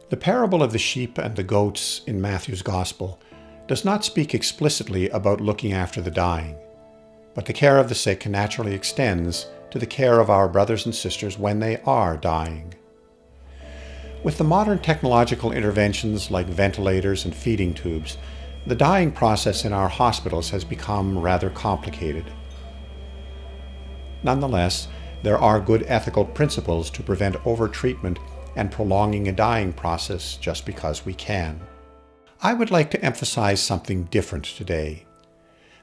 The parable of the sheep and the goats in Matthew's Gospel does not speak explicitly about looking after the dying, but the care of the sick naturally extends to the care of our brothers and sisters when they are dying. With the modern technological interventions like ventilators and feeding tubes, the dying process in our hospitals has become rather complicated. Nonetheless, there are good ethical principles to prevent overtreatment and prolonging a dying process just because we can. I would like to emphasize something different today.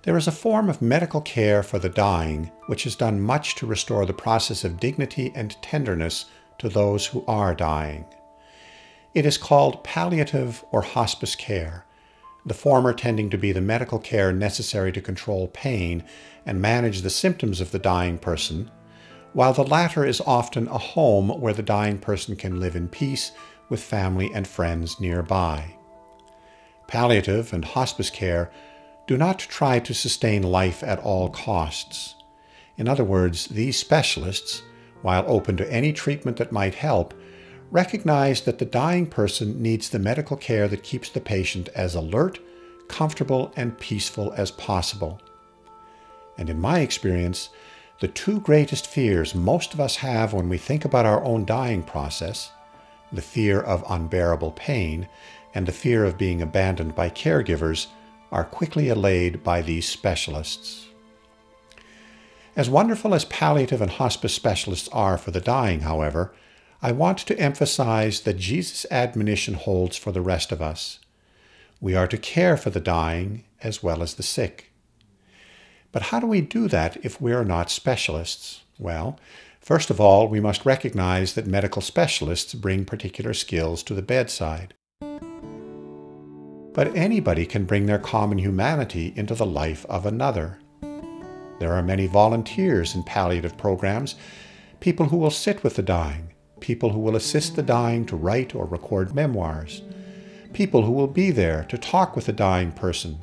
There is a form of medical care for the dying which has done much to restore the process of dignity and tenderness to those who are dying. It is called palliative or hospice care, the former tending to be the medical care necessary to control pain and manage the symptoms of the dying person, while the latter is often a home where the dying person can live in peace with family and friends nearby. Palliative and hospice care do not try to sustain life at all costs. In other words, these specialists, while open to any treatment that might help, recognize that the dying person needs the medical care that keeps the patient as alert, comfortable, and peaceful as possible. And in my experience, the two greatest fears most of us have when we think about our own dying process, the fear of unbearable pain and the fear of being abandoned by caregivers, are quickly allayed by these specialists. As wonderful as palliative and hospice specialists are for the dying, however, I want to emphasize that Jesus' admonition holds for the rest of us. We are to care for the dying as well as the sick. But how do we do that if we are not specialists? Well, first of all, we must recognize that medical specialists bring particular skills to the bedside. But anybody can bring their common humanity into the life of another. There are many volunteers in palliative programs, people who will sit with the dying, people who will assist the dying to write or record memoirs, people who will be there to talk with the dying person,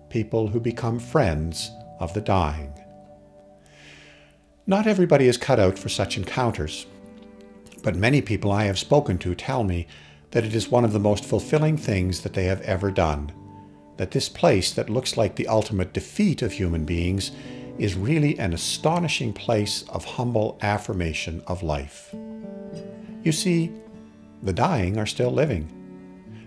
people who become friends of the dying. Not everybody is cut out for such encounters, but many people I have spoken to tell me that it is one of the most fulfilling things that they have ever done, that this place that looks like the ultimate defeat of human beings is really an astonishing place of humble affirmation of life. You see, the dying are still living.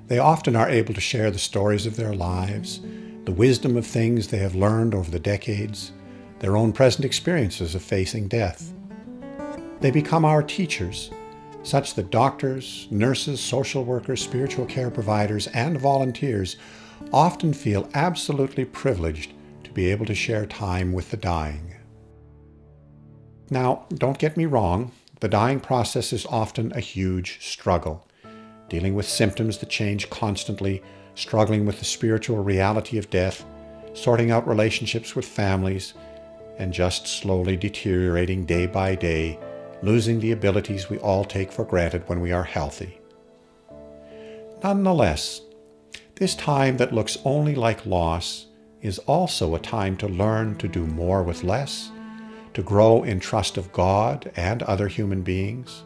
They often are able to share the stories of their lives, the wisdom of things they have learned over the decades, their own present experiences of facing death. They become our teachers, such that doctors, nurses, social workers, spiritual care providers, and volunteers often feel absolutely privileged to be able to share time with the dying. Now, don't get me wrong, the dying process is often a huge struggle, dealing with symptoms that change constantly, struggling with the spiritual reality of death, sorting out relationships with families, and just slowly deteriorating day by day, losing the abilities we all take for granted when we are healthy. Nonetheless, this time that looks only like loss is also a time to learn to do more with less, to grow in trust of God and other human beings,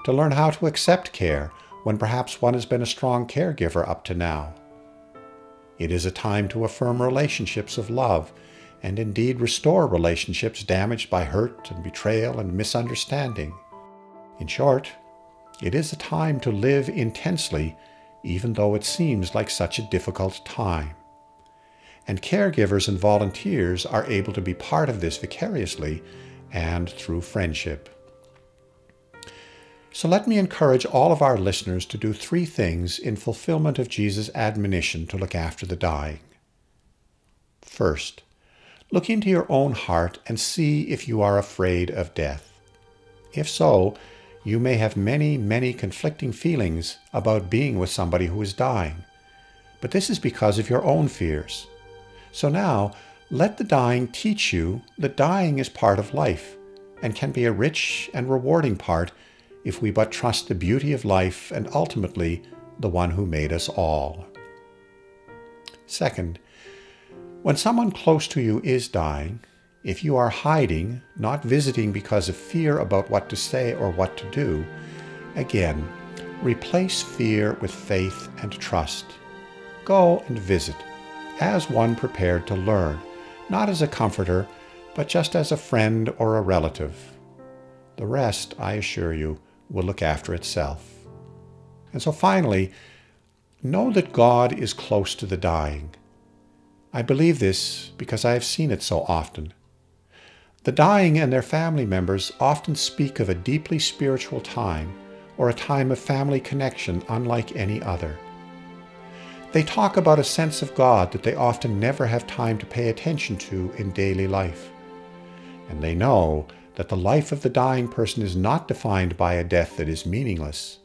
to learn how to accept care when perhaps one has been a strong caregiver up to now. It is a time to affirm relationships of love and indeed restore relationships damaged by hurt and betrayal and misunderstanding. In short, it is a time to live intensely even though it seems like such a difficult time. And caregivers and volunteers are able to be part of this vicariously and through friendship. So let me encourage all of our listeners to do 3 things in fulfillment of Jesus' admonition to look after the dying. First, look into your own heart and see if you are afraid of death. If so, you may have many, many conflicting feelings about being with somebody who is dying. But this is because of your own fears. So now, let the dying teach you that dying is part of life and can be a rich and rewarding part if we but trust the beauty of life and ultimately the one who made us all. Second, when someone close to you is dying, if you are hiding, not visiting because of fear about what to say or what to do, again, Replace fear with faith and trust. Go and visit, as one prepared to learn, not as a comforter, but just as a friend or a relative. The rest, I assure you, will look after itself. And so finally, know that God is close to the dying. I believe this because I have seen it so often. The dying and their family members often speak of a deeply spiritual time or a time of family connection unlike any other. They talk about a sense of God that they often never have time to pay attention to in daily life. And they know that the life of the dying person is not defined by a death that is meaningless.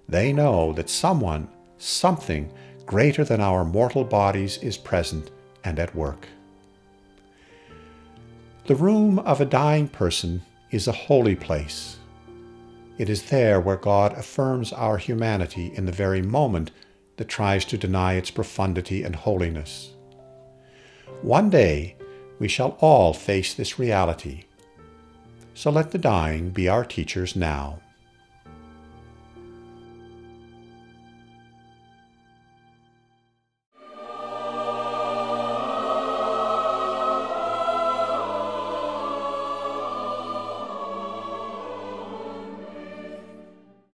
They know that someone, something greater than our mortal bodies is present and at work. The room of a dying person is a holy place. It is there where God affirms our humanity in the very moment that tries to deny its profundity and holiness. One day, we shall all face this reality. So let the dying be our teachers now.